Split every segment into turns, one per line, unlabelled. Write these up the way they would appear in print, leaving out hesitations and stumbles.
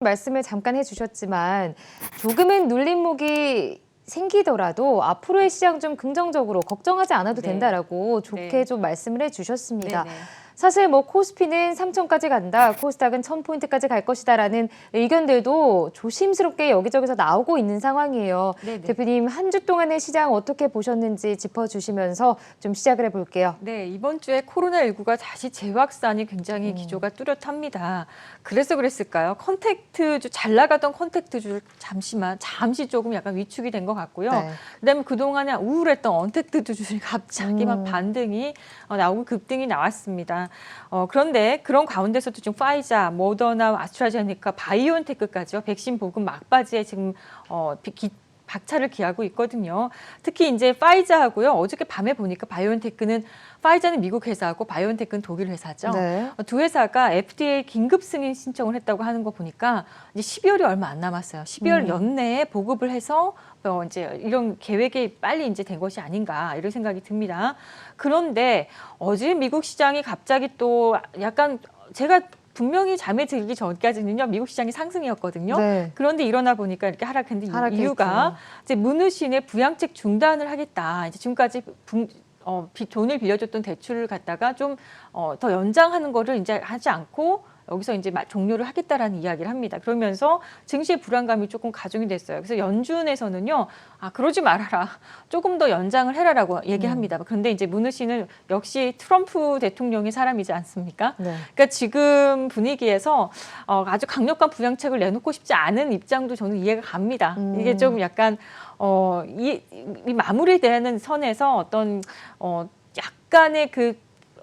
말씀을 잠깐 해주셨지만 조금은 눌림목이 생기더라도 앞으로의 시장 좀 긍정적으로 걱정하지 않아도
네.
된다라고 좋게
네.
좀 말씀을 해주셨습니다.
네네.
사실 뭐 코스피는 3천까지 간다, 코스닥은 1000포인트까지 갈 것이다라는 의견들도 조심스럽게 여기저기서 나오고 있는 상황이에요.
네네.
대표님 한 주 동안의 시장 어떻게 보셨는지 짚어주시면서 좀 시작을 해볼게요.
네, 이번 주에 코로나19가 다시 재확산이 굉장히 기조가 뚜렷합니다. 그래서 그랬을까요? 컨택트주, 잘 나가던 컨택트주 잠시 조금 약간 위축이 된 것 같고요.
네.
그다음에 그동안에 우울했던 언택트주들이 갑자기 막 반등이 나오고 급등이 나왔습니다. 그런데 그런 가운데서도 지금 파이자, 모더나, 아스트라제네카, 바이오엔테크까지요. 백신 보급 막바지에 지금 박차를 기하고 있거든요. 특히 이제 파이자하고요. 어저께 밤에 보니까 바이오엔테크는 파이자는 미국 회사고 바이오엔테크는 독일 회사죠.
네.
두 회사가 FDA 긴급 승인 신청을 했다고 하는 거 보니까 이제 12월이 얼마 안 남았어요. 12월 연내에 보급을 해서 이제 이런 계획이 빨리 이제 된 것이 아닌가 이런 생각이 듭니다. 그런데 어제 미국 시장이 갑자기 또 약간 제가 분명히 잠에 들기 전까지는요 미국 시장이 상승이었거든요.
네.
그런데 일어나 보니까 이렇게 하락했는데 이유가 이제 문우신의 부양책 중단을 하겠다. 이제 지금까지 돈을 빌려줬던 대출을 갖다가 좀 더 연장하는 거를 이제 하지 않고 여기서 이제 종료를 하겠다라는 이야기를 합니다. 그러면서 증시의 불안감이 조금 가중이 됐어요. 그래서 연준에서는요, 그러지 말아라. 조금 더 연장을 해라라고 얘기합니다. 그런데 이제 문우 씨는 역시 트럼프 대통령의 사람이지 않습니까?
네.
그러니까 지금 분위기에서 아주 강력한 부양책을 내놓고 싶지 않은 입장도 저는 이해가 갑니다. 이게 좀 약간 이 마무리되는 선에서 어떤 약간의 그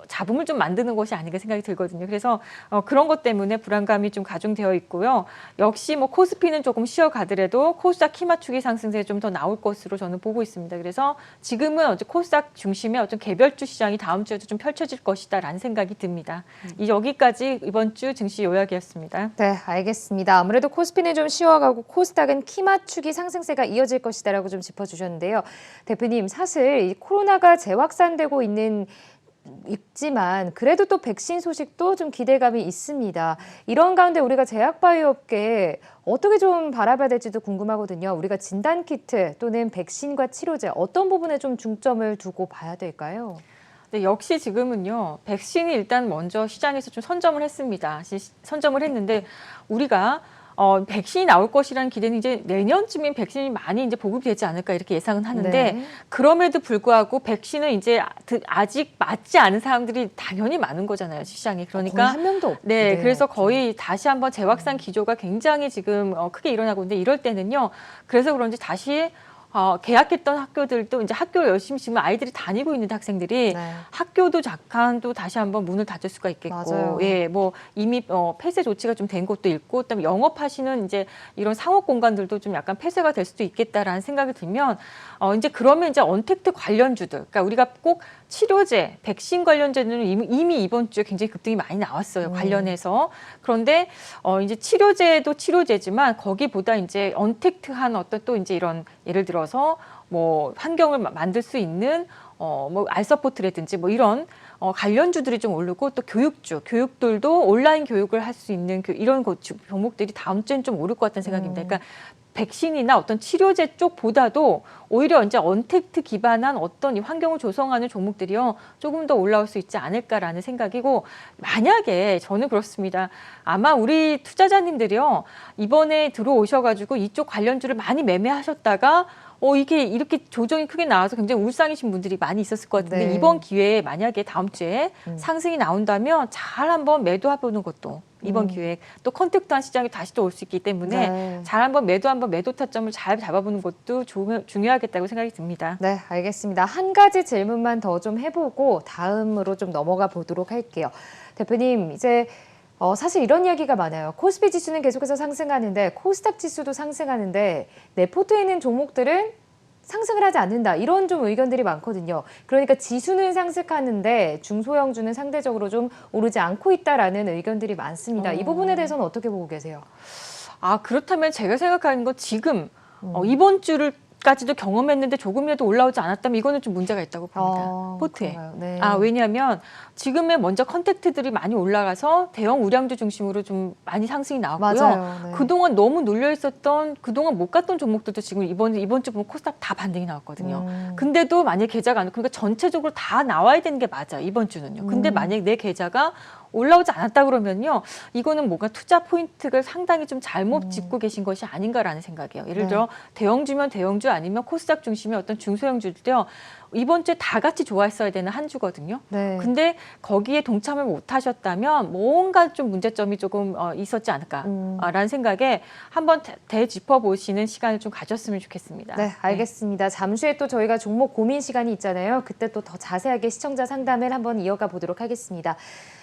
잡음을 좀 만드는 것이 아닌가 생각이 들거든요. 그래서 그런 것 때문에 불안감이 좀 가중되어 있고요. 역시 뭐 코스피는 조금 쉬어가더라도 코스닥 키 맞추기 상승세 좀 더 나올 것으로 저는 보고 있습니다. 그래서 지금은 어제 코스닥 중심의 어떤 개별주 시장이 다음 주에도 좀 펼쳐질 것이다라는 생각이 듭니다. 여기까지 이번 주 증시 요약이었습니다.
네, 알겠습니다. 아무래도 코스피는 좀 쉬어가고 코스닥은 키 맞추기 상승세가 이어질 것이다라고 좀 짚어주셨는데요. 대표님, 사실 이 코로나가 재확산되고 있지만 그래도 또 백신 소식도 좀 기대감이 있습니다. 이런 가운데 우리가 제약바이오업계에 어떻게 좀 바라봐야 될지도 궁금하거든요. 우리가 진단키트 또는 백신과 치료제 어떤 부분에 좀 중점을 두고 봐야 될까요?
네, 역시 지금은요, 백신이 일단 먼저 시장에서 좀 선점을 했습니다. 선점을 했는데 우리가 백신이 나올 것이라는 기대는 이제 내년쯤엔 백신이 많이 이제 보급되지 않을까 이렇게 예상은 하는데
네.
그럼에도 불구하고 백신은 이제 아직 맞지 않은 사람들이 당연히 많은 거잖아요, 시장에. 그러니까
거의 한 명도 없.
네, 그래서 거의 다시 한번 재확산 기조가 굉장히 지금 크게 일어나고 있는데 이럴 때는요. 그래서 그런지 다시 계약했던 학교들도 이제 학교 열심히 지금 아이들이 다니고 있는 학생들이
네.
학교도 잠깐 또 다시 한번 문을 닫을 수가 있겠고,
맞아요.
예, 뭐 이미 폐쇄 조치가 좀 된 곳도 있고, 그다음에 영업하시는 이제 이런 상업 공간들도 좀 약간 폐쇄가 될 수도 있겠다라는 생각이 들면, 이제 그러면 이제 언택트 관련주들, 그러니까 우리가 꼭 치료제, 백신 관련제는 이미 이번 주에 굉장히 급등이 많이 나왔어요. 관련해서. 그런데 이제 치료제도 치료제지만 거기보다 이제 언택트한 어떤 또 이제 이런 예를 들어서 뭐 환경을 만들 수 있는 뭐 알서포트라든지 뭐 이런 관련주들이 좀 오르고 또 교육들도 온라인 교육을 할 수 있는 이런 종목들이 다음 주엔 좀 오를 것 같다는 생각입니다. 그러니까 백신이나 어떤 치료제 쪽보다도 오히려 이제 언택트 기반한 어떤 이 환경을 조성하는 종목들이요 조금 더 올라올 수 있지 않을까라는 생각이고 만약에 저는 그렇습니다. 아마 우리 투자자님들이요 이번에 들어오셔가지고 이쪽 관련주를 많이 매매하셨다가 이게 이렇게 조정이 크게 나와서 굉장히 울상이신 분들이 많이 있었을 것 같은데
네.
이번 기회에 만약에 다음 주에 상승이 나온다면 잘 한번 매도해보는 것도 이번 기회에 또 컨택트한 시장이 다시 또 올 수 있기 때문에
네.
잘 한번 매도 타점을 잘 잡아보는 것도 중요하겠다고 생각이 듭니다.
네, 알겠습니다. 한 가지 질문만 더 좀 해보고 다음으로 좀 넘어가 보도록 할게요. 대표님, 이제 사실 이런 이야기가 많아요. 코스피 지수는 계속해서 상승하는데 코스닥 지수도 상승하는데 내 포트에 있는 종목들은 상승을 하지 않는다. 이런 좀 의견들이 많거든요. 그러니까 지수는 상승하는데 중소형주는 상대적으로 좀 오르지 않고 있다라는 의견들이 많습니다. 이 부분에 대해서는 어떻게 보고 계세요?
그렇다면 제가 생각하는 건 지금 이번 주를 까지도 경험했는데 조금이라도 올라오지 않았다면 이거는 좀 문제가 있다고 봅니다. 포트에.
그런가요? 네.
왜냐하면 지금의 먼저 컨택트들이 많이 올라가서 대형 우량주 중심으로 좀 많이 상승이 나왔고요.
맞아요. 네.
그동안 너무 눌려 있었던 그동안 못 갔던 종목들도 지금 이번 주 보면 코스닥 다 반등이 나왔거든요. 근데도 만약 계좌가 안 그러니까 전체적으로 다 나와야 되는 게 맞아 이번 주는요. 근데 만약 내 계좌가 올라오지 않았다 그러면요, 이거는 뭔가 투자 포인트를 상당히 좀 잘못 짚고 계신 것이 아닌가라는 생각이에요. 예를 들어 대형주면 대형주 아니면 코스닥 중심의 어떤 중소형주들요, 이번 주에 다 같이 좋아했어야 되는 한 주거든요.
네.
근데 거기에 동참을 못 하셨다면 뭔가 좀 문제점이 조금 있었지 않을까라는 생각에 한번 되짚어 보시는 시간을 좀 가졌으면 좋겠습니다.
네, 알겠습니다. 잠시 후에 또 저희가 종목 고민 시간이 있잖아요. 그때 또 더 자세하게 시청자 상담을 한번 이어가 보도록 하겠습니다.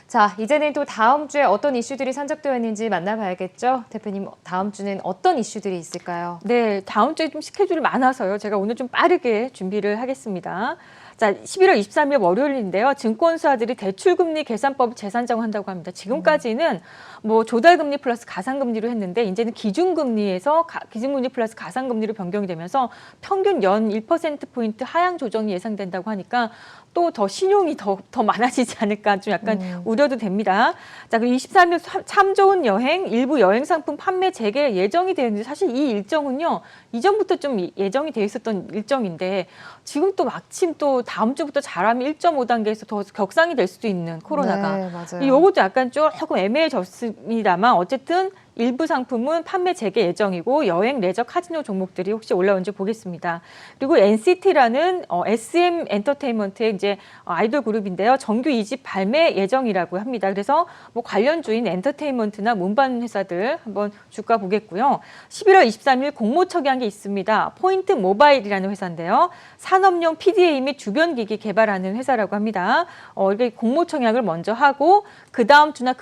자, 이제는 또 다음 주에 어떤 이슈들이 산적되어 있는지 만나봐야겠죠? 대표님, 다음 주는 어떤 이슈들이 있을까요?
네, 다음 주에 좀 스케줄이 많아서요. 제가 오늘 좀 빠르게 준비를 하겠습니다. 자, 11월 23일 월요일인데요. 증권사들이 대출금리 계산법 재산정한다고 합니다. 지금까지는 뭐 조달금리 플러스 가상금리로 했는데 이제는 기준금리에서 기준금리 플러스 가상금리로 변경이 되면서 평균 연 1%포인트 하향 조정이 예상된다고 하니까 또 더 신용이 더 많아지지 않을까 좀 약간 우려도 됩니다. 자, 그리고 23일 참 좋은 여행, 일부 여행 상품 판매 재개 예정이 되어 있는데 사실 이 일정은요, 이전부터 좀 예정이 되어 있었던 일정인데 지금 또 마침 또 다음 주부터 잘하면 1.5단계에서 더 격상이 될 수도 있는 코로나가.
네, 맞아요.
이것도 약간 조금 애매해졌습니다만 어쨌든 일부 상품은 판매 재개 예정이고 여행, 레저, 카지노 종목들이 혹시 올라온지 보겠습니다. 그리고 NCT라는 SM 엔터테인먼트의 이제 아이돌 그룹인데요. 정규 2집 발매 예정이라고 합니다. 그래서 뭐 관련주인 엔터테인먼트나 문반 회사들 한번 주가 보겠고요. 11월 23일 공모처기한 게 있습니다. 포인트 모바일이라는 회사인데요. 산업용 PDA 및 주변기기 개발하는 회사라고 합니다. 이게 공모청약을 먼저 하고 그 다음 주나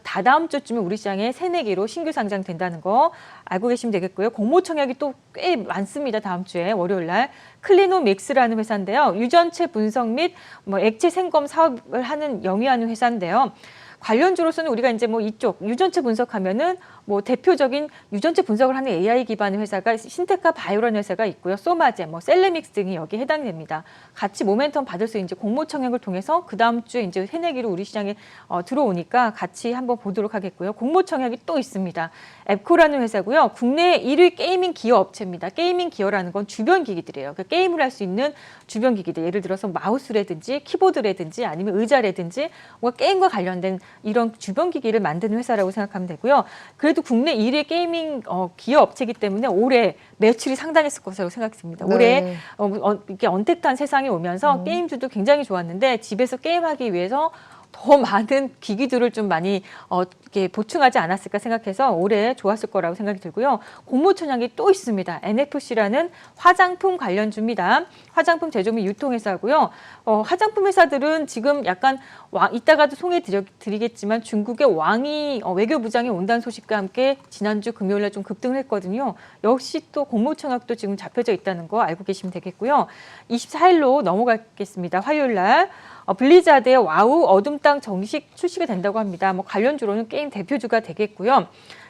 다다음 주쯤에 우리 시장에 새내기로 신규 상장된다는 거 알고 계시면 되겠고요. 공모청약이 또 꽤 많습니다. 다음 주에 월요일 날. 클리노믹스라는 회사인데요. 유전체 분석 및 뭐 액체 생검 사업을 하는 영위하는 회사인데요. 관련주로서는 우리가 이제 뭐 이쪽 유전체 분석하면은 뭐 대표적인 유전체 분석을 하는 AI 기반의 회사가 신테카 바이오라는 회사가 있고요. 소마제, 뭐 셀레믹스 등이 여기에 해당이 됩니다. 같이 모멘텀 받을 수 이제 공모청약을 통해서 그 다음 주에 이제 새내기로 우리 시장에 들어오니까 같이 한번 보도록 하겠고요. 공모청약이 또 있습니다. 앱코라는 회사고요. 국내 1위 게이밍 기어 업체입니다. 게이밍 기어라는 건 주변 기기들이에요. 그러니까 게임을 할 수 있는 주변 기기들. 예를 들어서 마우스라든지 키보드라든지 아니면 의자라든지 뭔가 게임과 관련된 이런 주변 기기를 만드는 회사라고 생각하면 되고요. 그래도 국내 1위 게이밍 기업 업체이기 때문에 올해 매출이 상당했을 것이라고 생각됩니다.
네.
올해 이렇게 언택트한 세상에 오면서 게임주도 굉장히 좋았는데 집에서 게임하기 위해서 더 많은 기기들을 좀 많이 이렇게 보충하지 않았을까 생각해서 올해 좋았을 거라고 생각이 들고요. 공모청약이 또 있습니다. NFC라는 화장품 관련주입니다. 화장품 제조 및 유통회사고요. 화장품 회사들은 지금 약간 이따가도 소개드리겠지만 중국의 왕이 외교부장이 온다는 소식과 함께 지난주 금요일에 좀 급등을 했거든요. 역시 또 공모청약도 지금 잡혀져 있다는 거 알고 계시면 되겠고요. 24일로 넘어가겠습니다. 화요일 날. 블리자드의 와우 어둠 땅 정식 출시가 된다고 합니다. 뭐 관련주로는 게임 대표주가 되겠고요.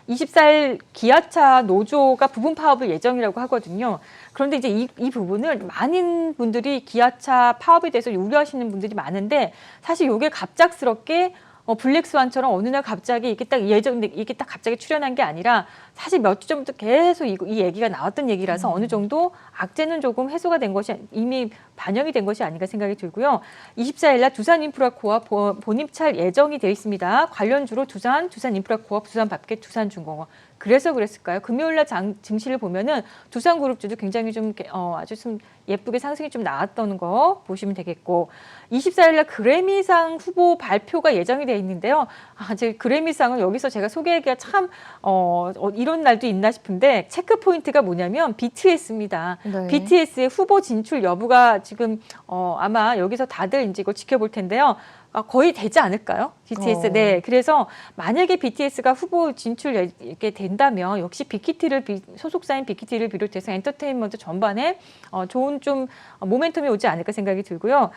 24일 기아차 노조가 부분 파업을 예정이라고 하거든요. 그런데 이제 이 부분을 많은 분들이 기아차 파업에 대해서 우려하시는 분들이 많은데 사실 이게 갑작스럽게 블랙스완처럼 어느 날 갑자기 이게 딱 갑자기 출연한 게 아니라 사실 몇 주 전부터 계속 이 얘기가 나왔던 얘기라서 어느 정도 악재는 조금 해소가 된 것이 이미 반영이 된 것이 아닌가 생각이 들고요. 24일 날 두산인프라코업 본입찰 예정이 되어 있습니다. 관련주로 두산인프라코업, 두산밥켓, 두산중공업. 그래서 그랬을까요? 금요일 날 증시를 보면은 두산그룹주도 굉장히 좀 아주 좀 예쁘게 상승이 좀 나왔던 거 보시면 되겠고 24일 날 그래미상 후보 발표가 예정이 되어 있는데요. 이제 그래미상은 여기서 제가 소개하기가 참 이런 날도 있나 싶은데 체크 포인트가 뭐냐면 BTS입니다.
네.
BTS의 후보 진출 여부가 지금 아마 여기서 다들 이제 이걸 지켜볼 텐데요. 거의 되지 않을까요? BTS. 네. 그래서 만약에 BTS가 후보 진출하게 된다면 역시 빅히트를 소속사인 빅히트를 비롯해서 엔터테인먼트 전반에 좋은 좀 모멘텀이 오지 않을까 생각이 들고요.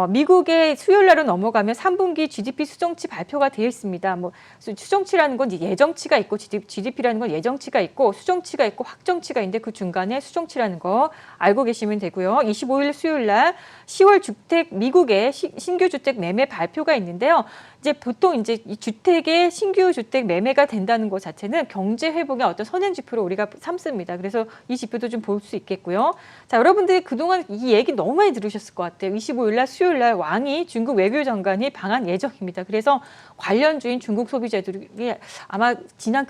미국의 수요일 날로 넘어가면 3분기 GDP 수정치 발표가 되어 있습니다. 뭐 수정치라는 건 예정치가 있고 GDP라는 건 예정치가 있고 수정치가 있고 확정치가 있는데 그 중간에 수정치라는 거 알고 계시면 되고요. 25일 수요일 날 10월 미국의 신규 주택 매매 발표가 있는데요. 이제 보통 이제 이 주택의 신규 주택 매매가 된다는 것 자체는 경제 회복의 어떤 선행 지표로 우리가 삼습니다. 그래서 이 지표도 좀 볼 수 있겠고요. 자, 여러분들이 그동안 이 얘기 너무 많이 들으셨을 것 같아요. 25일 날 수요일 날 왕이 중국 외교장관이 방한 예정입니다. 그래서 관련주인 중국 소비자들이 아마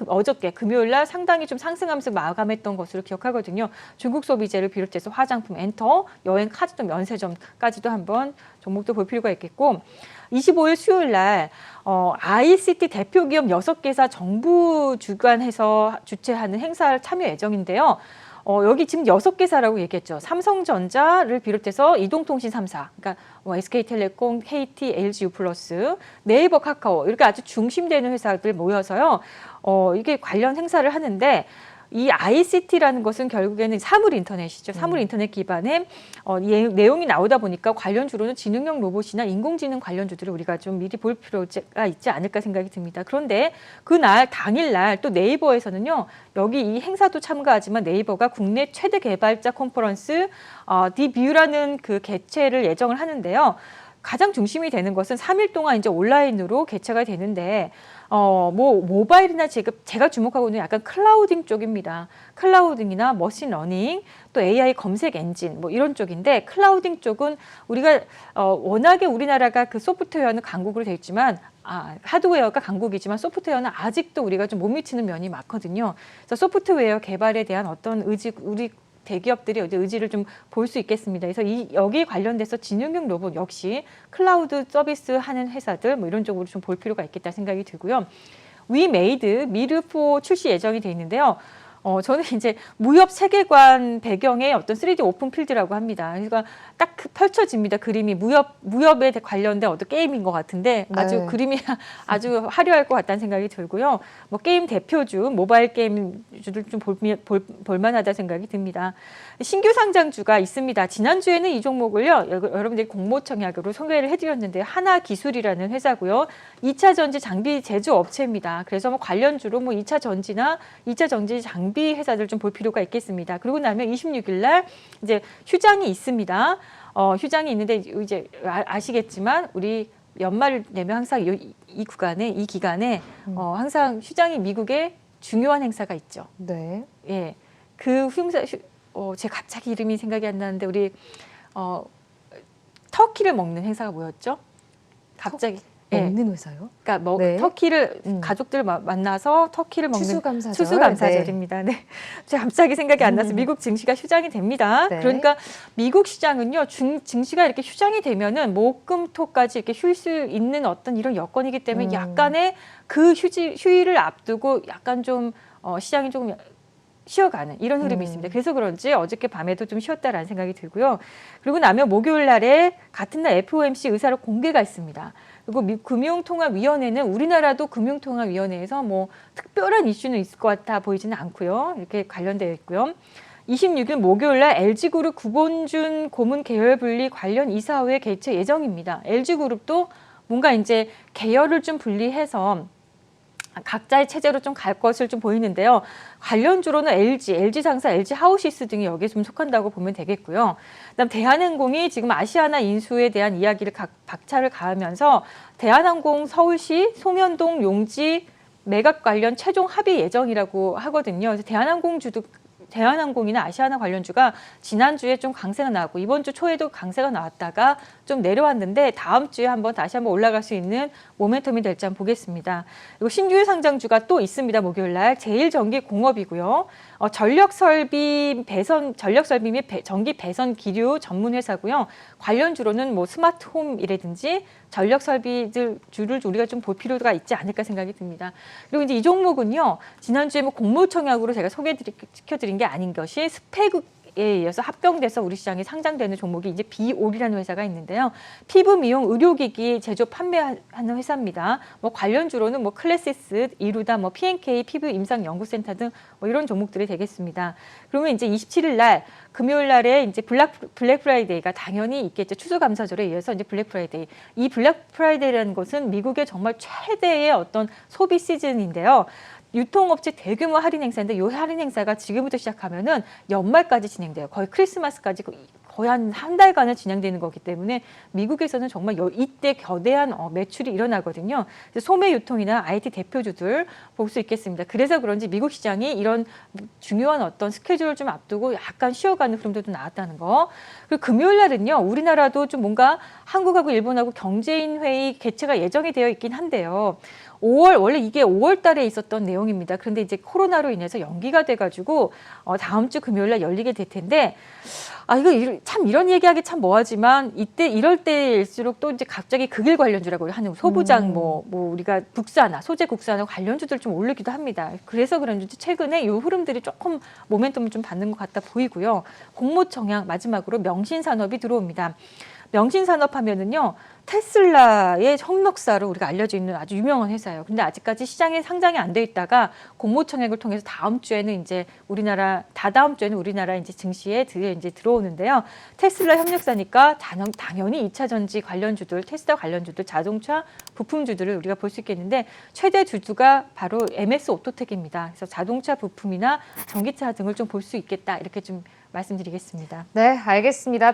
어저께 금요일 날 상당히 좀 상승하면서 마감했던 것으로 기억하거든요. 중국 소비재를 비롯해서 화장품, 엔터, 여행, 카지노, 면세점까지도 한번 종목도 볼 필요가 있겠고 25일 수요일 날 ICT 대표 기업 6개사 정부 주관해서 주최하는 행사를 참여 예정인데요. 여기 지금 6개사라고 얘기했죠. 삼성전자를 비롯해서 이동통신 3사, 그러니까 SK텔레콤, KT, LG U+, 네이버, 카카오 이렇게 아주 중심되는 회사들 모여서요. 이게 관련 행사를 하는데 이 ICT라는 것은 결국에는 사물 인터넷이죠. 사물 인터넷 기반의 내용이 나오다 보니까 관련주로는 지능형 로봇이나 인공지능 관련주들을 우리가 좀 미리 볼 필요가 있지 않을까 생각이 듭니다. 그런데 그날 당일날 또 네이버에서는요. 여기 이 행사도 참가하지만 네이버가 국내 최대 개발자 컨퍼런스 디뷰라는 그 개최를 예정을 하는데요. 가장 중심이 되는 것은 3일 동안 이제 온라인으로 개최가 되는데 모바일이나 제가 주목하고 있는 약간 클라우딩 쪽입니다. 클라우딩이나 머신러닝, 또 AI 검색 엔진 뭐 이런 쪽인데 클라우딩 쪽은 우리가 워낙에 우리나라가 그 소프트웨어는 강국으로 되어 있지만 하드웨어가 강국이지만 소프트웨어는 아직도 우리가 좀 못 미치는 면이 많거든요. 그래서 소프트웨어 개발에 대한 어떤 우리 대기업들이 의지를 좀 볼 수 있겠습니다. 그래서 여기 관련돼서 지능형 로봇 역시 클라우드 서비스 하는 회사들 뭐 이런 쪽으로 좀 볼 필요가 있겠다 생각이 들고요. 위메이드 미르4 출시 예정이 돼 있는데요. 저는 이제 무협 세계관 배경의 어떤 3D 오픈 필드라고 합니다. 그러니까 딱 펼쳐집니다. 그림이 무협에 관련된 어떤 게임인 것 같은데 아주
네.
그림이 아주 화려할 것 같다는 생각이 들고요. 뭐 게임 대표주, 모바일 게임주들 좀 볼만하다 생각이 듭니다. 신규 상장주가 있습니다. 지난주에는 이 종목을요. 여러분들이 공모청약으로 소개를 해드렸는데 하나기술이라는 회사고요. 2차 전지 장비 제조업체입니다. 그래서 뭐 관련주로 뭐 2차 전지나 2차 전지 장비 회사들 좀 볼 필요가 있겠습니다. 그러고 나면 26일 날 이제 휴장이 있습니다. 휴장이 있는데 이제 아시겠지만 우리 연말 되면 항상 이 기간에 항상 휴장이 미국의 중요한 행사가 있죠.
네.
예, 그 행사 제가 갑자기 이름이 생각이 안 나는데 우리 터키를 먹는 행사가 뭐였죠? 갑자기.
먹는 회사요?
그러니까
네.
터키를 가족들 만나서 터키를 먹는
추수감사절.
추수감사절입니다. 네. 제가 갑자기 생각이 안 나서 미국 증시가 휴장이 됩니다.
네.
그러니까 미국 시장은요, 증시가 이렇게 휴장이 되면은 목금토까지 이렇게 쉴 수 있는 어떤 이런 여건이기 때문에 약간의 그 휴일을 앞두고 약간 좀 시장이 조금 쉬어가는 이런 흐름이 있습니다. 그래서 그런지 어저께 밤에도 좀 쉬었다라는 생각이 들고요. 그리고 나면 목요일 날에 같은 날 FOMC 의사록 공개가 있습니다. 그리고 금융통화위원회는 우리나라도 금융통화위원회에서 뭐 특별한 이슈는 있을 것 같아 보이지는 않고요. 이렇게 관련되어 있고요. 26일 목요일 날 LG그룹 구본준 고문 계열 분리 관련 이사회 개최 예정입니다. LG그룹도 뭔가 이제 계열을 좀 분리해서 각자의 체제로 좀 갈 것을 좀 보이는데요. 관련주로는 LG 상사, LG 하우시스 등이 여기에 좀 속한다고 보면 되겠고요. 그다음 대한항공이 지금 아시아나 인수에 대한 이야기를 박차를 가하면서 대한항공 서울시 소면동 용지 매각 관련 최종 합의 예정이라고 하거든요. 그래서 대한항공이나 아시아나 관련주가 지난주에 좀 강세가 나왔고 이번 주 초에도 강세가 나왔다가 좀 내려왔는데 다음 주에 다시 한번 올라갈 수 있는 모멘텀이 될지 한번 보겠습니다. 그리고 신규 상장주가 또 있습니다. 목요일 날 제일전기공업이고요. 전력설비 및 전기 배선 기류 전문 회사고요. 관련주로는 뭐 스마트홈이라든지 전력설비들 주를 우리가 좀 볼 필요가 있지 않을까 생각이 듭니다. 그리고 이제 이 종목은요. 지난주에 뭐 공모청약으로 제가 소개시켜드린 게 아닌 것이 스펙 이어서 합병돼서 우리 시장에 상장되는 종목이 이제 비올이라는 회사가 있는데요. 피부 미용 의료기기 제조 판매하는 회사입니다. 뭐 관련주로는 뭐 클래시스, 이루다, 뭐 P&K 피부 임상 연구센터 등 뭐 이런 종목들이 되겠습니다. 그러면 이제 27일 날 금요일 날에 이제 블랙 프라이데이가 당연히 있겠죠. 추수감사절에 이어서 이제 블랙 프라이데이. 이 블랙 프라이데이라는 것은 미국의 정말 최대의 어떤 소비 시즌인데요. 유통업체 대규모 할인 행사인데 이 할인 행사가 지금부터 시작하면은 연말까지 진행돼요. 거의 크리스마스까지 거의 한 달간은 진행되는 거기 때문에 미국에서는 정말 이때 거대한 매출이 일어나거든요. 그래서 소매 유통이나 IT 대표주들 볼 수 있겠습니다. 그래서 그런지 미국 시장이 이런 중요한 어떤 스케줄을 좀 앞두고 약간 쉬어가는 흐름도 좀 나왔다는 거. 그리고 금요일 날은요, 우리나라도 좀 뭔가 한국하고 일본하고 경제인 회의 개최가 예정이 되어 있긴 한데요. 원래 이게 5월 달에 있었던 내용입니다. 그런데 이제 코로나로 인해서 연기가 돼가지고 다음 주 금요일 날 열리게 될 텐데, 이거 참 이런 얘기하기 참 뭐하지만 이럴 때일수록 또 이제 갑자기 극일 관련주라고 하는 소부장 뭐 우리가 국산화, 소재 국산화 관련주들 좀 오르기도 합니다. 그래서 그런지 최근에 이 흐름들이 조금 모멘텀을 좀 받는 것 같다 보이고요. 공모청약 마지막으로 명신산업이 들어옵니다. 명신산업 하면은요, 테슬라의 협력사로 우리가 알려져 있는 아주 유명한 회사예요. 근데 아직까지 시장에 상장이 안 돼 있다가 공모청약을 통해서 다다음 주에는 우리나라 이제 증시에 이제 들어오는데요. 테슬라 협력사니까 당연히 2차 전지 관련주들, 테슬라 관련주들, 자동차 부품주들을 우리가 볼 수 있겠는데 최대 주주가 바로 MS 오토텍입니다. 그래서 자동차 부품이나 전기차 등을 좀 볼 수 있겠다. 이렇게 좀 말씀드리겠습니다.
네, 알겠습니다.